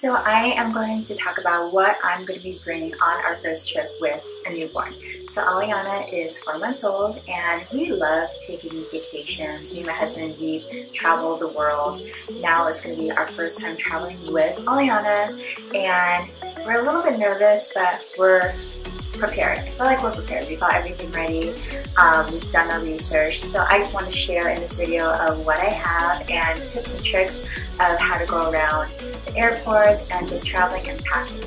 So I am going to talk about what I'm going to be bringing on our first trip with a newborn. So Aliana is 4 months old and we love taking vacations. Me and my husband, we've traveled the world. Now it's going to be our first time traveling with Aliana and we're a little bit nervous, but we're prepared. I feel like we're prepared. We got everything ready. We've done our research. So I just want to share in this video of what I have and tips and tricks of how to go around the airports and just traveling and packing.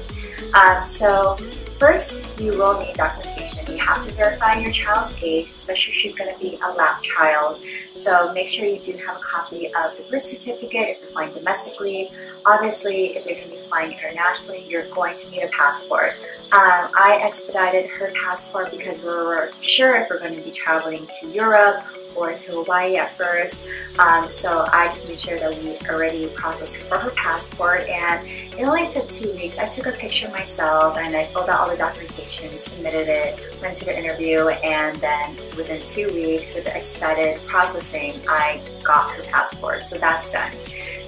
So first, you will need documentation. You have to verify your child's age, especially if she's going to be a lap child. So make sure you do have a copy of the birth certificate if you're flying domestically. Obviously, if you're going to be flying internationally, you're going to need a passport. I expedited her passport because we were sure if we're going to be traveling to Europe or to Hawaii at first. So I just made sure that we already processed for her passport, and it only took 2 weeks. I took a picture myself and I filled out all the documentation, submitted it, went to the interview, and then within 2 weeks with the expedited processing, I got her passport. So that's done.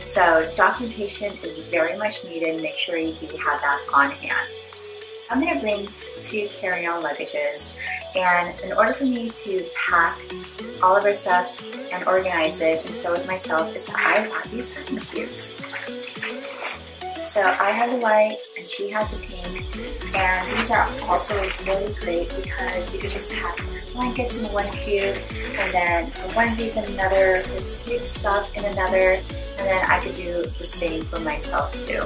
So documentation is very much needed. Make sure you do have that on hand. I'm going to bring 2 carry-on luggages, and in order for me to pack all of our stuff and organize it and sew it myself is that I have these packing cubes. So I have the white and she has the pink, and these are also really great because you can just pack blankets in one cube and then the onesies in another, the sleep stuff in another, and then I could do the same for myself too.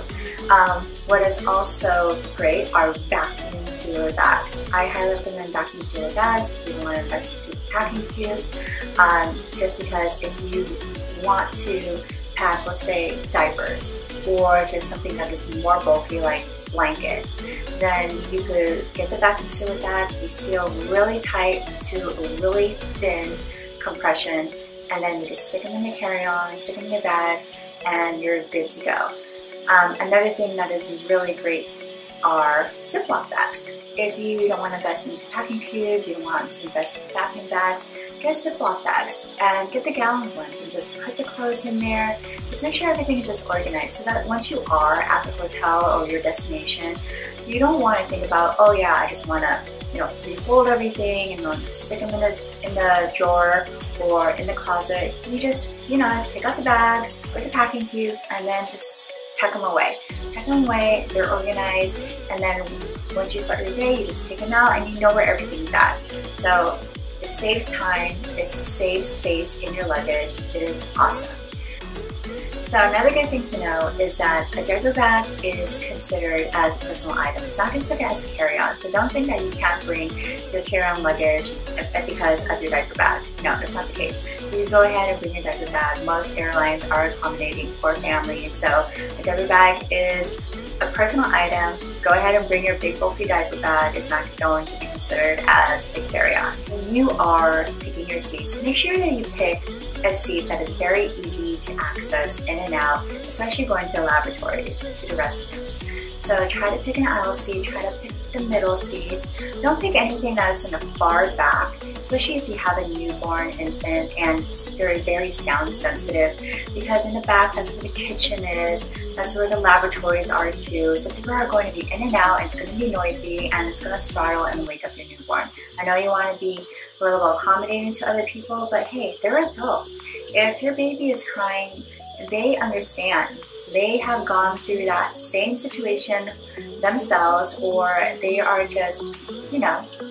What is also great are vacuum sealer bags. I highly recommend vacuum sealer bags if you want to invest into packing cubes, just because if you want to pack, let's say, diapers or just something that is more bulky like blankets, then you could get the vacuum sealer bag. They seal really tight to a really thin compression, and then you just stick them in the carry-on, stick them in your bag, and you're good to go. Another thing that is really great are Ziploc bags. If you don't want to invest into packing cubes, you don't want to invest into packing bags, get Ziploc bags and get the gallon ones and just put the clothes in there. Just make sure everything is just organized so that once you are at the hotel or your destination, you don't want to think about, oh yeah, I just want to, refold everything and then stick them in the drawer or in the closet. You just, take out the bags with the packing cubes and then just tuck them away. Tuck them away, they're organized, and then once you start your day, you just take them out and you know where everything's at. So it saves time, it saves space in your luggage, it is awesome. So another good thing to know is that a diaper bag is considered as a personal item. It's not considered as a carry-on. So don't think that you can't bring your carry-on luggage because of your diaper bag. No, that's not the case. You go ahead and bring your diaper bag. Most airlines are accommodating for families. So a diaper bag is a personal item. Go ahead and bring your big bulky diaper bag. It's not going to be considered as a carry-on. When you are picking your seats, make sure that you pick a seat that is very easy to access in and out, especially going to the lavatories, to the restrooms. So try to pick an aisle seat, try to pick the middle seats. Don't pick anything that is in the far back, especially if you have a newborn infant and they're very sound sensitive, because in the back, that's where the kitchen is, that's where the lavatories are too. So people are going to be in and out, and it's going to be noisy, and it's going to startle and wake up your newborn. I know you want to be a little accommodating to other people, but hey, they're adults. If your baby is crying, they understand. They have gone through that same situation themselves, or they are just,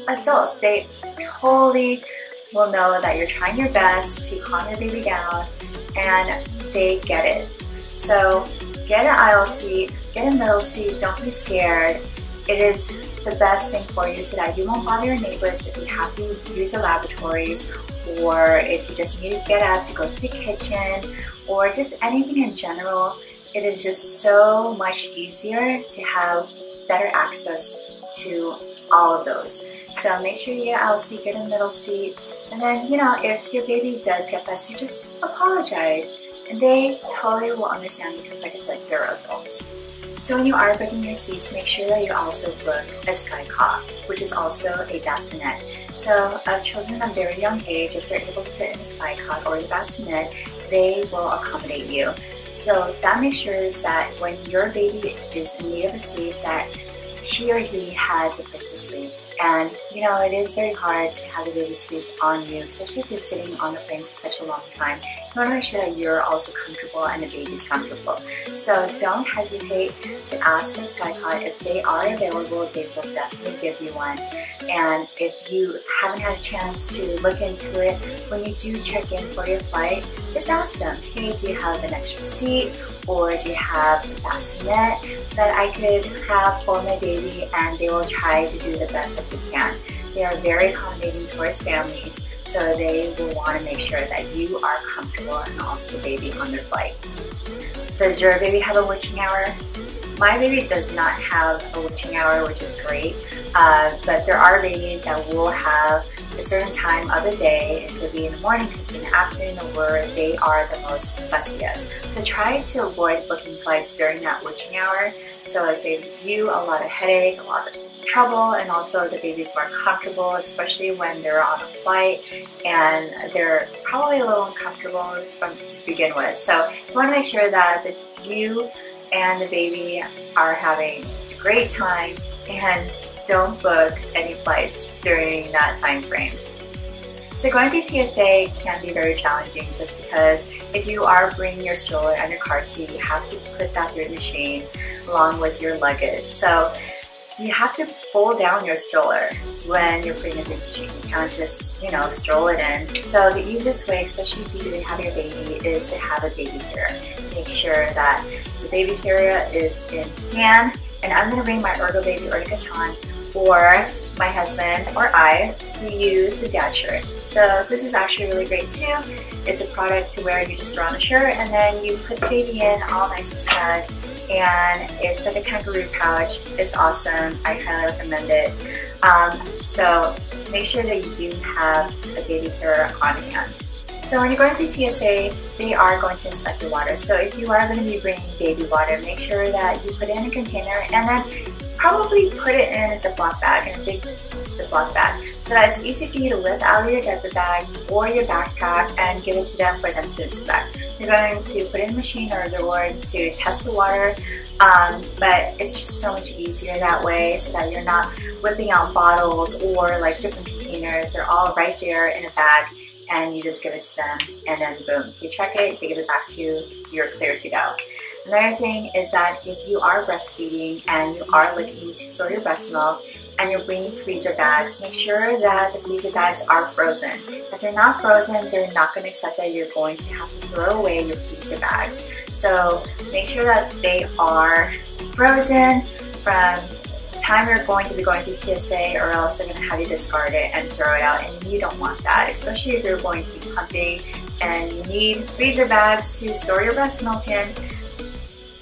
adults. They totally will know that you're trying your best to calm your baby down, and they get it. So get an aisle seat, get a middle seat, don't be scared. It is the best thing for you so that you won't bother your neighbors if you have to use the lavatories, or if you just need to get up to go to the kitchen, or just anything in general. It is just so much easier to have better access to all of those. So make sure you get an aisle seat, get a middle seat, and then, if your baby does get fussy, just apologize. And they totally will understand because, like I said, they're adults. So when you are booking your seats, make sure that you also book a sky cot, which is also a bassinet. So children of very young age, if they're able to fit in the sky cot or the bassinet, they will accommodate you. So that makes sure that when your baby is in need of a sleep, that she or he has a place to sleep. And you know, it is very hard to have a baby sleep on you, especially if you're sitting on the plane for such a long time. You want to make sure that you're also comfortable and the baby's comfortable. So don't hesitate to ask for a sky cot. If they are available, they will definitely give you one. And if you haven't had a chance to look into it, when you do check in for your flight, just ask them, hey, do you have an extra seat? Or do you have a bassinet that I could have for my baby? And they will try to do the best that they can. They are very accommodating towards families, so they will want to make sure that you are comfortable and also baby on their flight. Does your baby have a witching hour? My baby does not have a witching hour, which is great, but there are babies that will have a certain time of the day. It could be in the morning, it could be in the afternoon, where they are the most fussiest. So try to avoid booking flights during that witching hour, so it saves you a lot of headache, a lot of trouble, and also the baby's more comfortable, especially when they're on a flight and they're probably a little uncomfortable to begin with. So you want to make sure that you and the baby are having a great time, and don't book any flights during that time frame. So going through TSA can be very challenging, just because if you are bringing your stroller and your car seat, you have to put that through the machine along with your luggage. So you have to fold down your stroller when you're putting it through the machine. You can't just, you know, stroll it in. So the easiest way, especially if you have your baby, is to have a baby carrier. Make sure that the baby carrier is in hand, and I'm gonna bring my Ergo Baby Ergoton, or my husband or I, we use the dad shirt. So this is actually really great too. It's a product to wear, you just throw on the shirt and then you put the baby in all nice and snug, and it's like a kangaroo pouch. It's awesome. I highly recommend it. So make sure that you do have a baby carrier on hand. So when you're going through TSA, they are going to inspect your water. So if you are going to be bringing baby water, make sure that you put it in a container, and then probably put it in a Ziploc bag, in a big Ziploc bag, so that it's easy for you to lift out of your diaper bag or your backpack and give it to them for them to inspect. You're going to put it in the machine or the door to test the water, but it's just so much easier that way, so that you're not whipping out bottles or like different containers. They're all right there in a bag, and you just give it to them, and then boom, you check it, they give it back to you, you're clear to go. Another thing is that if you are breastfeeding and you are looking to store your breast milk and you're bringing freezer bags, make sure that the freezer bags are frozen. If they're not frozen, they're not going to accept that. You're going to have to throw away your freezer bags. So make sure that they are frozen from the time you're going to be going through TSA, or else they're going to have you discard it and throw it out, and you don't want that, especially if you're going to be pumping and you need freezer bags to store your breast milk in,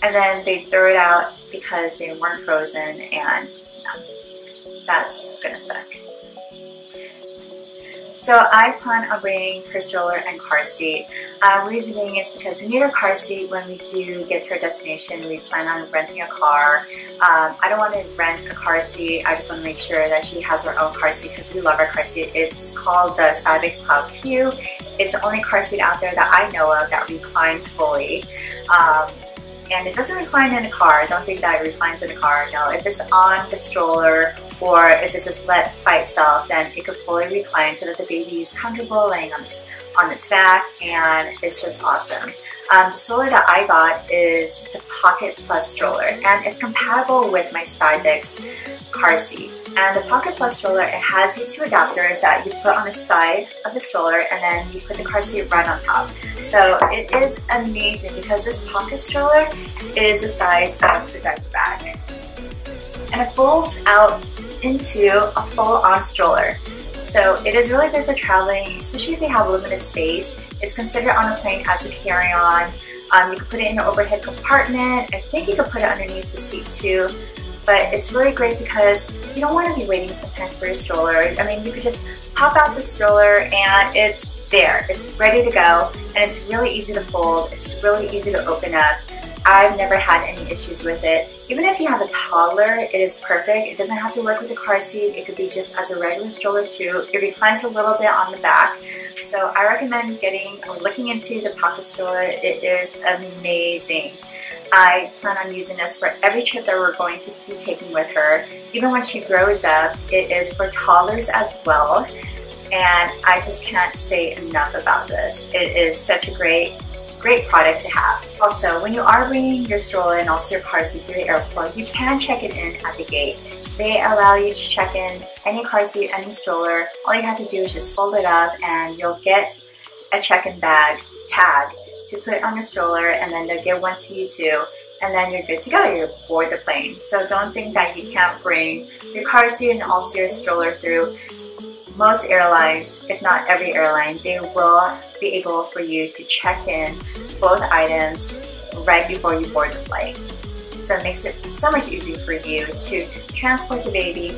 and then they throw it out because they weren't frozen, and that's gonna suck. So I plan on bringing her stroller and car seat. Reason being is because we need her car seat when we do get to our destination. We plan on renting a car. I don't want to rent a car seat. I just want to make sure that she has her own car seat, because we love our car seat. It's called the Cybex Cloud Q. It's the only car seat out there that I know of that reclines fully. And it doesn't recline in a car. Don't think that it reclines in a car. No, if it's on the stroller or if it's just let by itself, then it could fully recline so that the baby is comfortable laying on its back, and it's just awesome. The stroller that I got is the Pocket Plus stroller, and it's compatible with my Cybex car seat. And the Pocket Plus stroller, it has these two adapters that you put on the side of the stroller, and then you put the car seat right on top. So it is amazing, because this pocket stroller is the size of the diaper bag, and it folds out into a full-on stroller. So it is really good for traveling, especially if you have limited space. It's considered on a plane as a carry-on. You can put it in your overhead compartment. I think you can put it underneath the seat too. But it's really great because you don't want to be waiting sometimes for your stroller. I mean, you could just pop out the stroller and it's there. It's ready to go, and it's really easy to fold. It's really easy to open up. I've never had any issues with it. Even if you have a toddler, it is perfect. It doesn't have to work with the car seat. It could be just as a regular stroller too. It reclines a little bit on the back, So I recommend looking into the pocket stroller. It is amazing. I plan on using this for every trip that we're going to be taking with her. Even when she grows up, it is for toddlers as well. And I just can't say enough about this. It is such a great product to have. Also, when you are bringing your stroller and also your car seat through the airport, you can check it in at the gate. They allow you to check in any car seat, any stroller. All you have to do is just fold it up and you'll get a check-in bag tag to put on your stroller, and then they'll give one to you too, and then you're good to go. You're aboard the plane. So don't think that you can't bring your car seat and also your stroller through. Most airlines, if not every airline, they will be able for you to check in both items right before you board the flight. So it makes it so much easier for you to transport the baby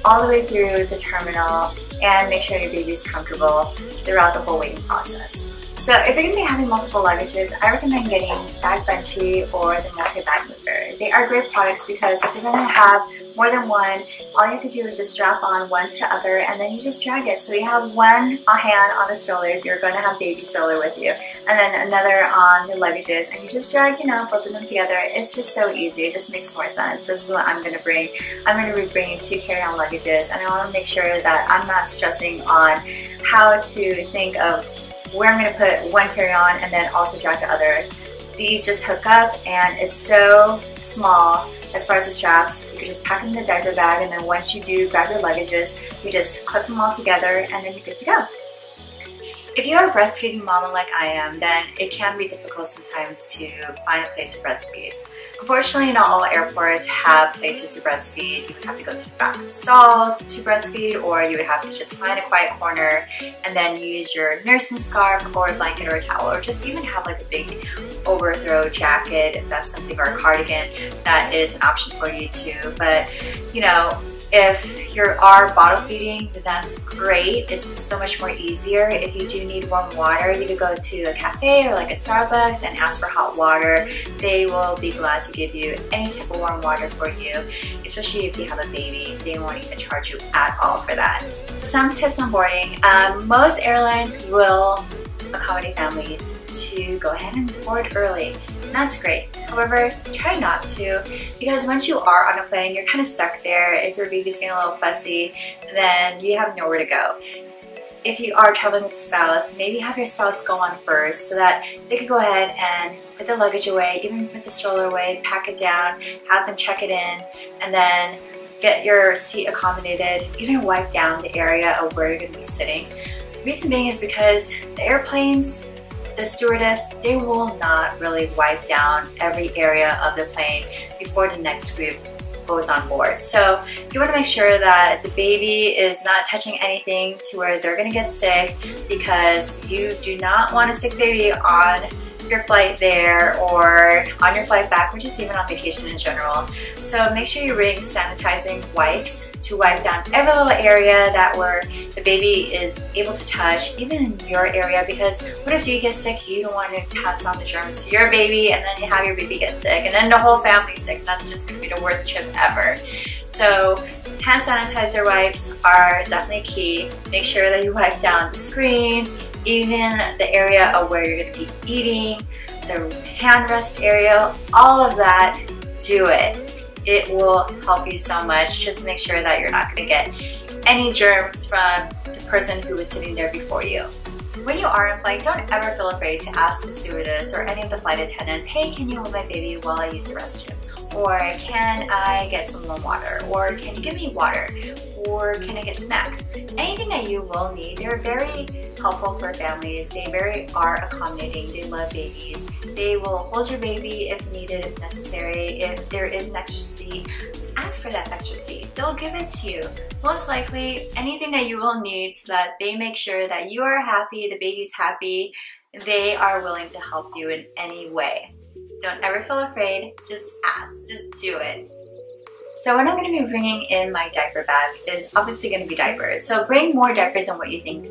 all the way through the terminal and make sure your baby's comfortable throughout the whole waiting process. So if you're going to be having multiple luggages, I recommend getting Bag Bungee or the multi-bag mover. They are great products because if you're going to have more than one, all you have to do is just strap on one to the other and then you just drag it. So you have one hand on the stroller if you're going to have baby stroller with you, and then another on the luggages, and you just drag, both of them together. It's just so easy. It just makes more sense. This is what I'm going to bring. I'm going to be bringing 2 carry-on luggages, and I want to make sure that I'm not stressing on how to think of where I'm going to put one carry-on and then also drag the other. These just hook up and it's so small as far as the straps. You can just pack them in the diaper bag, and then once you do grab your luggages, you just clip them all together and then you're good to go. If you are a breastfeeding mama like I am, then it can be difficult sometimes to find a place to breastfeed. Unfortunately, not all airports have places to breastfeed. You would have to go to the bathroom stalls to breastfeed, or you would have to just find a quiet corner and then use your nursing scarf or a blanket or a towel, or just even have like a big overthrow jacket if that's something, or a cardigan. That is an option for you too. But if you are bottle feeding, then that's great. It's so much more easier. If you do need warm water, you could go to a cafe or like a Starbucks and ask for hot water. They will be glad to give you any type of warm water for you, especially if you have a baby. They won't even charge you at all for that. Some tips on boarding. Most airlines will accommodate families to go ahead and board early. And that's great. However, try not to, because once you are on a plane, you're kind of stuck there. If your baby's getting a little fussy, then you have nowhere to go. If you are traveling with a spouse, maybe have your spouse go on first so that they could go ahead and put the luggage away, even put the stroller away, pack it down, have them check it in, and then get your seat accommodated, even wipe down the area of where you're going to be sitting. The reason being is because the airplanes, the stewardess, they will not really wipe down every area of the plane before the next group goes on board. So you want to make sure that the baby is not touching anything to where they're going to get sick, because you do not want a sick baby on your flight there or on your flight back, or just even on vacation in general. So make sure you bring sanitizing wipes to wipe down every little area that where the baby is able to touch, even in your area, because what if you get sick? You don't want to pass on the germs to your baby, and then you have your baby get sick, and then the whole family's sick. That's just going to be the worst trip ever. So hand sanitizer wipes are definitely key. Make sure that you wipe down the screens, even the area of where you're going to be eating, the hand rest area, all of that. Do it. It will help you so much. Just make sure that you're not going to get any germs from the person who was sitting there before you. When you are in flight, don't ever feel afraid to ask the stewardess or any of the flight attendants, hey, can you hold my baby while I use the restroom? Or can I get some warm water? Or can you give me water? Or can I get snacks? Anything that you will need. They're very helpful for families. They are accommodating. They love babies. They will hold your baby if needed, if necessary. If there is an extra seat, ask for that extra seat. They'll give it to you. Most likely, anything that you will need so that they make sure that you are happy, the baby's happy, they are willing to help you in any way. Don't ever feel afraid, just ask, just do it. So what I'm going to be bringing in my diaper bag is obviously going to be diapers. So bring more diapers than what you think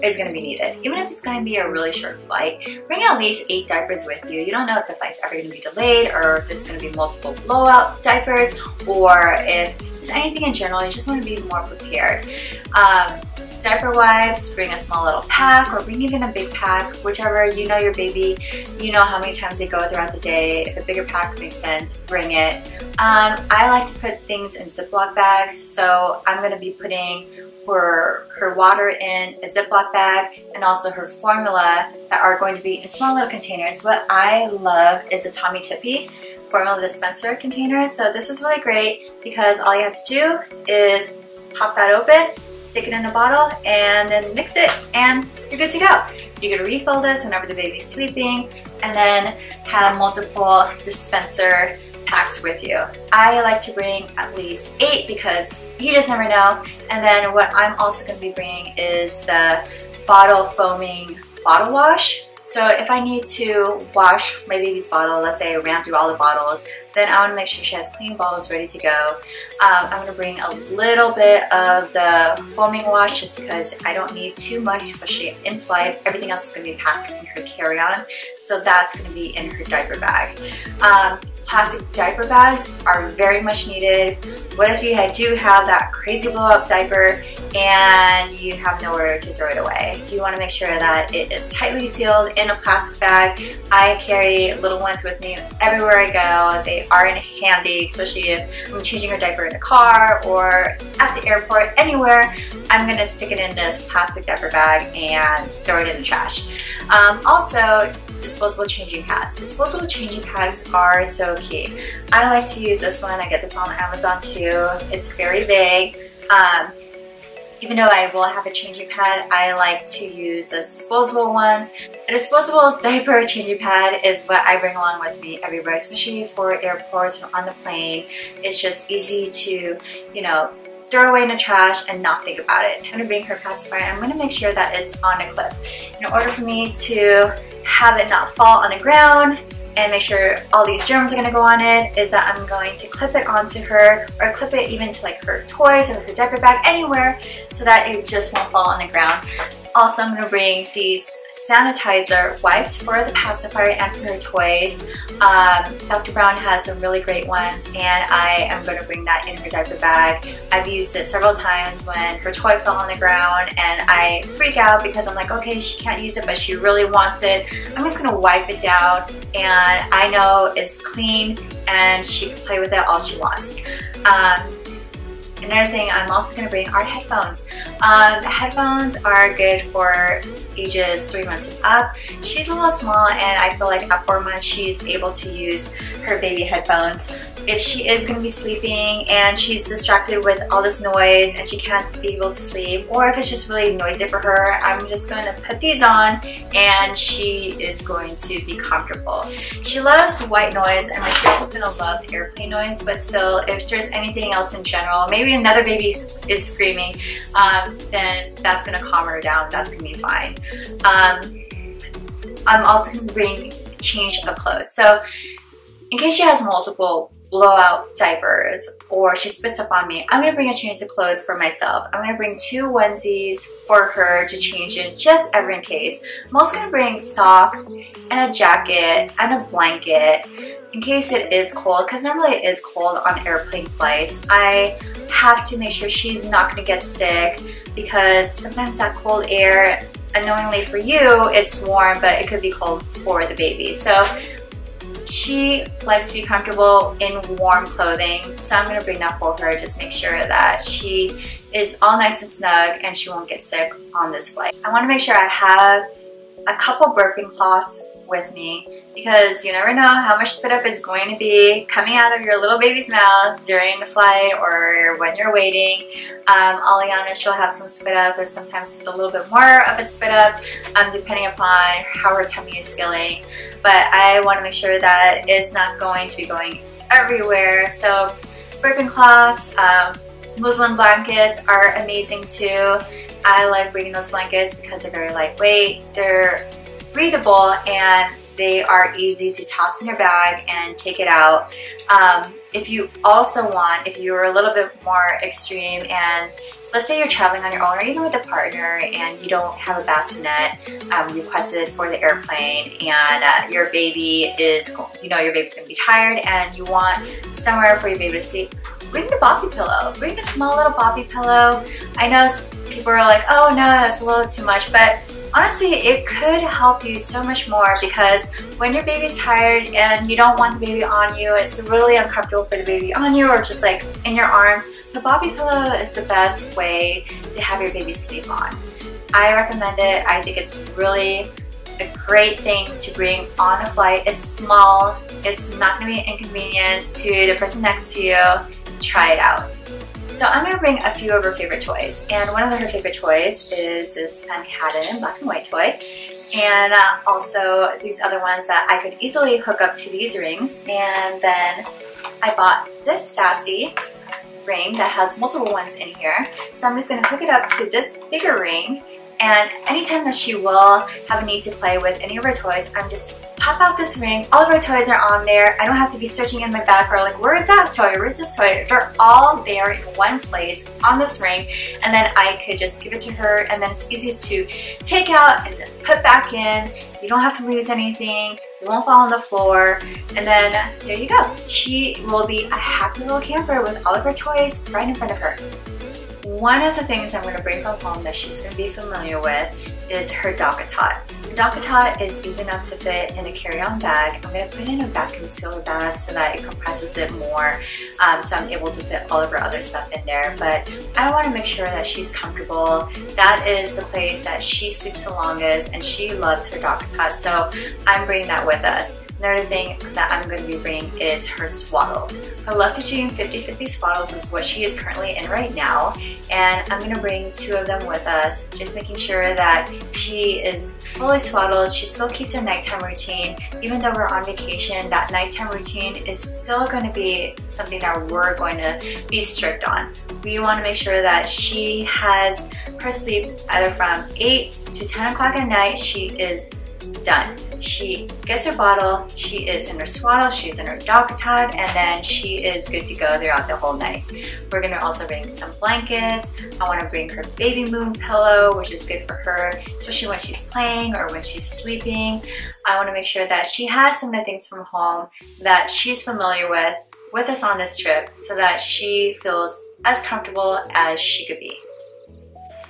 is going to be needed. Even if it's going to be a really short flight, bring at least 8 diapers with you. You don't know if the flight's ever going to be delayed, or if it's going to be multiple blowout diapers, or if just anything in general, you just want to be more prepared. Diaper wipes, bring a small little pack or bring even a big pack, whichever. You know your baby, you know how many times they go throughout the day. If a bigger pack makes sense, bring it. I like to put things in Ziploc bags, so I'm going to be putting her water in a Ziploc bag and also her formula that are going to be in small little containers. What I love is a TOMMEE formula dispenser container. So this is really great because all you have to do is pop that open, stick it in a bottle, and then mix it, and you're good to go. You're gonna refill this whenever the baby's sleeping, and then have multiple dispenser packs with you. I like to bring at least 8 because you just never know. And then what I'm also gonna be bringing is the bottle foaming bottle wash. So if I need to wash my baby's bottle, let's say I ran through all the bottles, then I want to make sure she has clean bottles ready to go. I'm going to bring a little bit of the foaming wash just because I don't need too much, especially in flight. Everything else is going to be packed in her carry-on, so that's going to be in her diaper bag. Plastic diaper bags are very much needed. What if you do have that crazy blow-up diaper and you have nowhere to throw it away? You want to make sure that it is tightly sealed in a plastic bag. I carry little ones with me everywhere I go. They are handy, especially if I'm changing her diaper in a car or at the airport, anywhere. I'm going to stick it in this plastic diaper bag and throw it in the trash. Also, disposable changing pads. Disposable changing pads are so key. I like to use this one. I get this on Amazon too. It's very big. Even though I will have a changing pad, I like to use the disposable ones. A disposable diaper changing pad is what I bring along with me everywhere, especially for airports or on the plane. It's just easy to, you know, throw away in the trash and not think about it. I'm gonna bring her pacifier. I'm gonna make sure that it's on a clip. In order for me to have it not fall on the ground and make sure all these germs are gonna go on it, is that I'm going to clip it onto her, or clip it even to like her toys or her diaper bag, anywhere, so that it just won't fall on the ground. Also, I'm gonna bring these sanitizer wipes for the pacifier and for her toys. Dr. Brown has some really great ones, and I am going to bring that in her diaper bag. I've used it several times when her toy fell on the ground and I freak out because I'm like, okay, she can't use it, but she really wants it. I'm just going to wipe it down, and I know it's clean and she can play with it all she wants. Another thing I'm also going to bring are headphones. Headphones are good for ages 3 months and up. She's a little small, and I feel like at 4 months she's able to use her baby headphones. If she is going to be sleeping and she's distracted with all this noise and she can't be able to sleep, or if it's just really noisy for her, I'm just going to put these on and she is going to be comfortable. She loves white noise, and I'm sure she's going to love the airplane noise, but still, if there's anything else in general, maybe another baby is screaming, then that's going to calm her down. That's going to be fine. I'm also going to bring change of clothes. So in case she has multiple blowout diapers or she spits up on me, I'm going to bring a change of clothes for myself. I'm going to bring 2 onesies for her to change in, just ever in case. I'm also going to bring socks and a jacket and a blanket in case it is cold, because normally it is cold on airplane flights. I have to make sure she's not going to get sick, because sometimes that cold air, unknowingly for you, it's warm, but it could be cold for the baby. So she likes to be comfortable in warm clothing, so I'm going to bring that for her. Just make sure that she is all nice and snug and she won't get sick on this flight. I want to make sure I have a couple burping cloths with me, because you never know how much spit up is going to be coming out of your little baby's mouth during the flight or when you're waiting. Aliana, she'll have some spit up, or sometimes it's a little bit more of a spit up, depending upon how her tummy is feeling. But I want to make sure that it's not going to be going everywhere. So burping cloths, muslin blankets are amazing too. I like bringing those blankets because they're very lightweight, they're breathable, and they are easy to toss in your bag and take it out. If you also want, if you're a little bit more extreme, and let's say you're traveling on your own or even with a partner and you don't have a bassinet requested for the airplane, and your baby is, your baby's gonna be tired and you want somewhere for your baby to sleep, bring the boppy pillow. Bring a small little boppy pillow. I know people are like, oh no, that's a little too much, but honestly, it could help you so much more, because when your baby's tired and you don't want the baby on you, it's really uncomfortable for the baby on you or just like in your arms, the boppy pillow is the best way to have your baby sleep on. I recommend it. I think it's really a great thing to bring on a flight. It's small. It's not going to be an inconvenience to the person next to you. Try it out. So I'm going to bring a few of her favorite toys, and one of her favorite toys is this Manhattan black and white toy, and also these other ones that I could easily hook up to these rings. And then I bought this Sassy ring that has multiple ones in here, so I'm just going to hook it up to this bigger ring, and anytime that she will have a need to play with any of her toys, I'm just pop out this ring. All of her toys are on there. I don't have to be searching in my bag for like, where is that toy? Where is this toy? They're all there in one place on this ring, and then I could just give it to her, and then it's easy to take out and put back in. You don't have to lose anything. It won't fall on the floor, and then there you go. She will be a happy little camper with all of her toys right in front of her. One of the things I'm going to bring from home that she's going to be familiar with is her DOCKATOT. The DOCKATOT is easy enough to fit in a carry-on bag. I'm going to put it in a vacuum sealer bag so that it compresses it more, so I'm able to fit all of her other stuff in there. But I want to make sure that she's comfortable. That is the place that she sleeps the longest, and she loves her DOCKATOT, so I'm bringing that with us. Another thing that I'm going to be bringing is her swaddles. Her Love to Chew 50/50 swaddles is what she is currently in right now, and I'm going to bring 2 of them with us, just making sure that she is fully swaddled. She still keeps her nighttime routine. Even though we're on vacation, that nighttime routine is still going to be something that we're going to be strict on. We want to make sure that she has her sleep either from 8 to 10 o'clock at night. She is done. She gets her bottle, she is in her swaddle, she's in her DOCKATOT, and then she is good to go throughout the whole night. We're going to also bring some blankets. I want to bring her baby moon pillow, which is good for her, especially when she's playing or when she's sleeping. I want to make sure that she has some of the things from home that she's familiar with us on this trip, so that she feels as comfortable as she could be.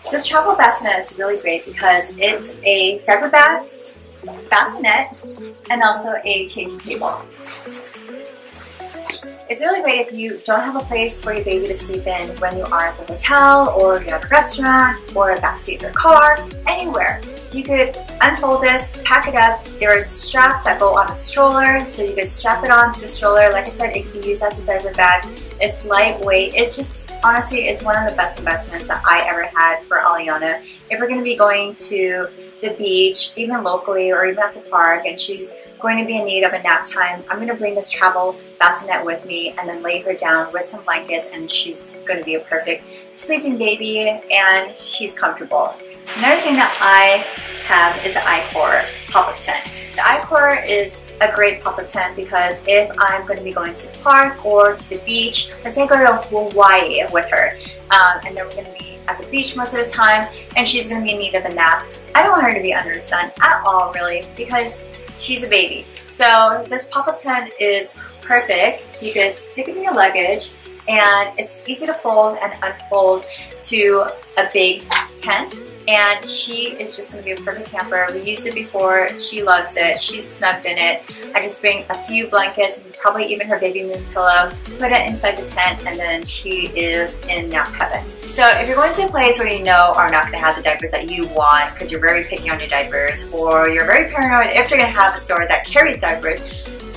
This travel bassinet is really great because it's a diaper bag, bassinet, and also a change table. It's really great if you don't have a place for your baby to sleep in when you are at the hotel, or you're at a restaurant, or a backseat of your car, anywhere. You could unfold this, pack it up. There are straps that go on a stroller, so you could strap it onto the stroller. Like I said, it can be used as a diaper bag. It's lightweight. It's just, honestly, it's one of the best investments that I ever had for Aliana. If we're going to be going to the beach, even locally or even at the park, and she's going to be in need of a nap time, I'm going to bring this travel bassinet with me and then lay her down with some blankets, and she's going to be a perfect sleeping baby, and she's comfortable. Another thing that I have is the iCore pop-up tent. The iCore is a great pop-up tent because if I'm going to be going to the park or to the beach, let's say I go to Hawaii with her, and then we're going to be at the beach most of the time, and she's going to be in need of a nap. I don't want her to be under the sun at all, really, because she's a baby. So this pop-up tent is perfect. You can stick it in your luggage, and it's easy to fold and unfold to a big tent, and she is just going to be a perfect camper. We used it before. She loves it. She's snugged in it. I just bring a few blankets and probably even her baby moon pillow, put it inside the tent, and then she is in nap heaven. So if you're going to a place where you know are not going to have the diapers that you want because you're very picky on your diapers, or you're very paranoid if they're going to have a store that carries diapers,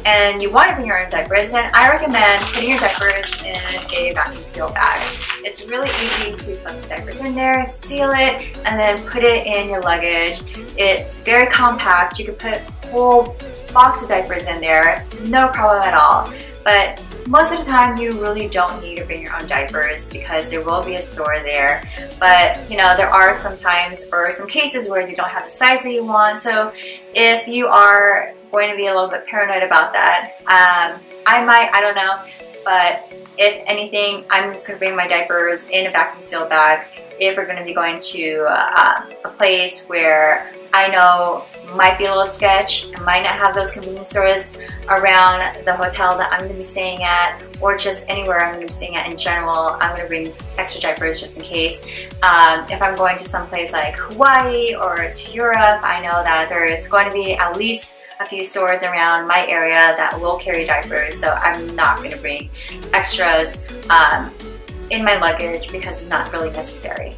and you want to bring your own diapers, then I recommend putting your diapers in a vacuum seal bag. It's really easy to slip the diapers in there, seal it, and then put it in your luggage. It's very compact. You can put a whole box of diapers in there, no problem at all. But most of the time, you really don't need to bring your own diapers because there will be a store there. But you know, there are some times or some cases where you don't have the size that you want. So if you are going to be a little bit paranoid about that, I don't know. But if anything, I'm just going to bring my diapers in a vacuum seal bag if we're going to be going to a place where I know might be a little sketch and might not have those convenience stores around the hotel that I'm going to be staying at, or just anywhere I'm going to be staying at in general. I'm going to bring extra diapers just in case. If I'm going to some place like Hawaii or to Europe, I know that there is going to be at least a few stores around my area that will carry diapers, so I'm not going to bring extras in my luggage because it's not really necessary.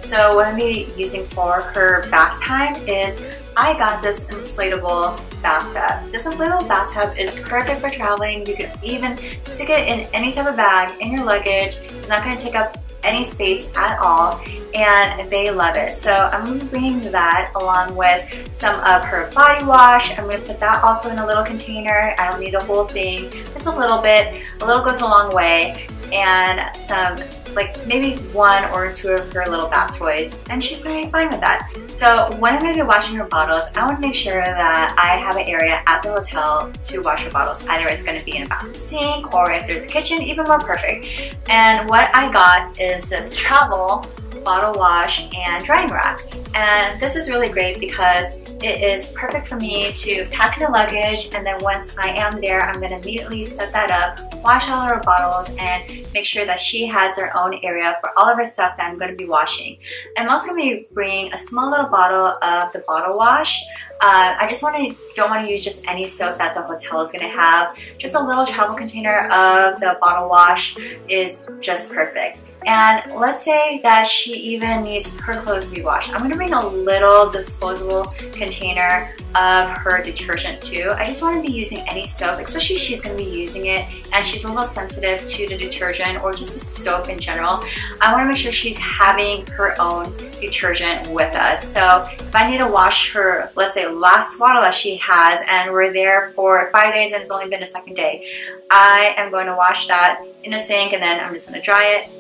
So what I'm going to be using for her bath time is I got this inflatable bathtub. This inflatable bathtub is perfect for traveling. You can even stick it in any type of bag in your luggage. It's not going to take up any space at all, and they love it. So I'm going to be bringing that along with some of her body wash. I'm going to put that also in a little container. I don't need the whole thing, just a little bit. A little goes a long way. And some, like maybe 1 or 2 of her little bath toys, and she's gonna be fine with that. So when I'm gonna be washing her bottles, I want to make sure that I have an area at the hotel to wash her bottles. Either it's gonna be in a bathroom sink, or if there's a kitchen, even more perfect. And what I got is this travel bottle wash and drying rack. And this is really great because it is perfect for me to pack in the luggage, and then once I am there, I'm going to immediately set that up, wash all of her bottles, and make sure that she has her own area for all of her stuff that I'm going to be washing. I'm also going to be bringing a small little bottle of the bottle wash. I just don't want to use just any soap that the hotel is going to have. Just a little travel container of the bottle wash is just perfect. And let's say that she even needs her clothes to be washed. I'm going to bring a little disposable container of her detergent too. I just want to be using any soap, especially she's going to be using it and she's a little sensitive to the detergent or just the soap in general. I want to make sure she's having her own detergent with us. So if I need to wash her, let's say last bottle that she has, and we're there for 5 days and it's only been the 2nd day, I am going to wash that in the sink, and then I'm just going to dry it.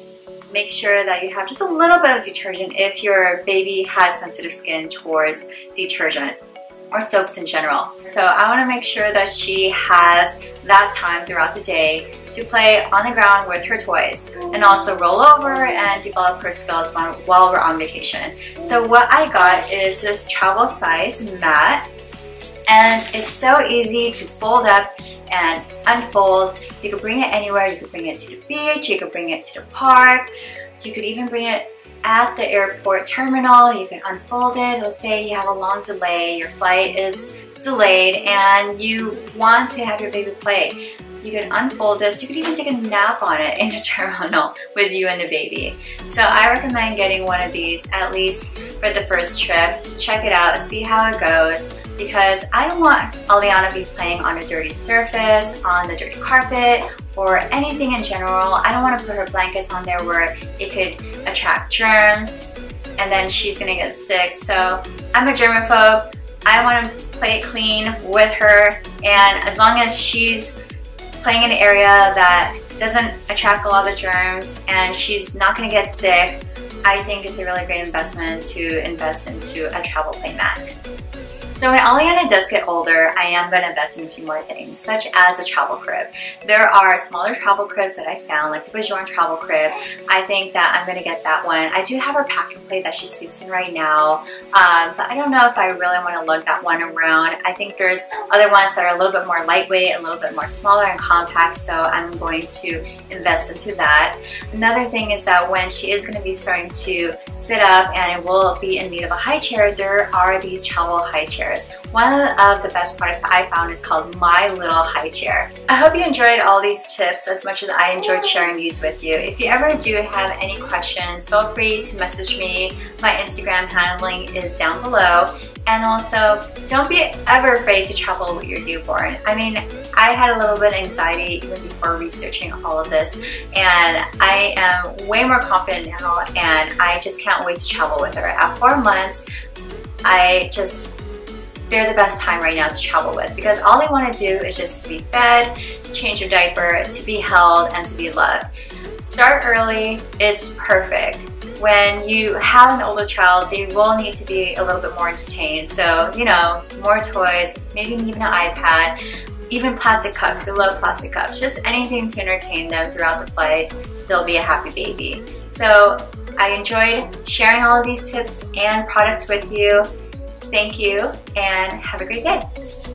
Make sure that you have just a little bit of detergent if your baby has sensitive skin towards detergent or soaps in general. So I want to make sure that she has that time throughout the day to play on the ground with her toys and also roll over and develop her skills while we're on vacation. So what I got is this travel size mat, and it's so easy to fold up and unfold. You could bring it anywhere. You could bring it to the beach, you could bring it to the park, you could even bring it at the airport terminal. You can unfold it. Let's say you have a long delay, your flight is delayed and you want to have your baby play. You can unfold this. You could even take a nap on it in the terminal with you and the baby. So I recommend getting one of these at least for the first trip. Just check it out, see how it goes, because I don't want Aliana to be playing on a dirty surface, on the dirty carpet, or anything in general. I don't want to put her blankets on there where it could attract germs and then she's gonna get sick. So I'm a germaphobe. I want to play it clean with her, and as long as she's playing in an area that doesn't attract a lot of germs and she's not going to get sick, I think it's a really great investment to invest into a travel play mat. So when Aliana does get older, I am going to invest in a few more things, such as a travel crib. There are smaller travel cribs that I found, like the Bajorn travel crib. I think that I'm going to get that one. I do have her pack and play that she sleeps in right now, but I don't know if I really want to lug that one around. I think there's other ones that are a little bit more lightweight, a little bit more smaller and compact, so I'm going to invest into that. Another thing is that when she is going to be starting to sit up and it will be in need of a high chair, there are these travel high chairs. One of the best products that I found is called My Little High Chair. I hope you enjoyed all these tips as much as I enjoyed sharing these with you. If you ever do have any questions, feel free to message me. My Instagram handling is down below. And also, don't be ever afraid to travel with your newborn. I mean, I had a little bit of anxiety even before researching all of this, and I am way more confident now, and I just can't wait to travel with her. At 4 months, they're the best time right now to travel with, because all they want to do is just to be fed, change your diaper, to be held, and to be loved. Start early, it's perfect. When you have an older child, they will need to be a little bit more entertained. So, you know, more toys, maybe even an iPad, even plastic cups. They love plastic cups. Just anything to entertain them throughout the flight. They'll be a happy baby. So I enjoyed sharing all of these tips and products with you. Thank you and have a great day.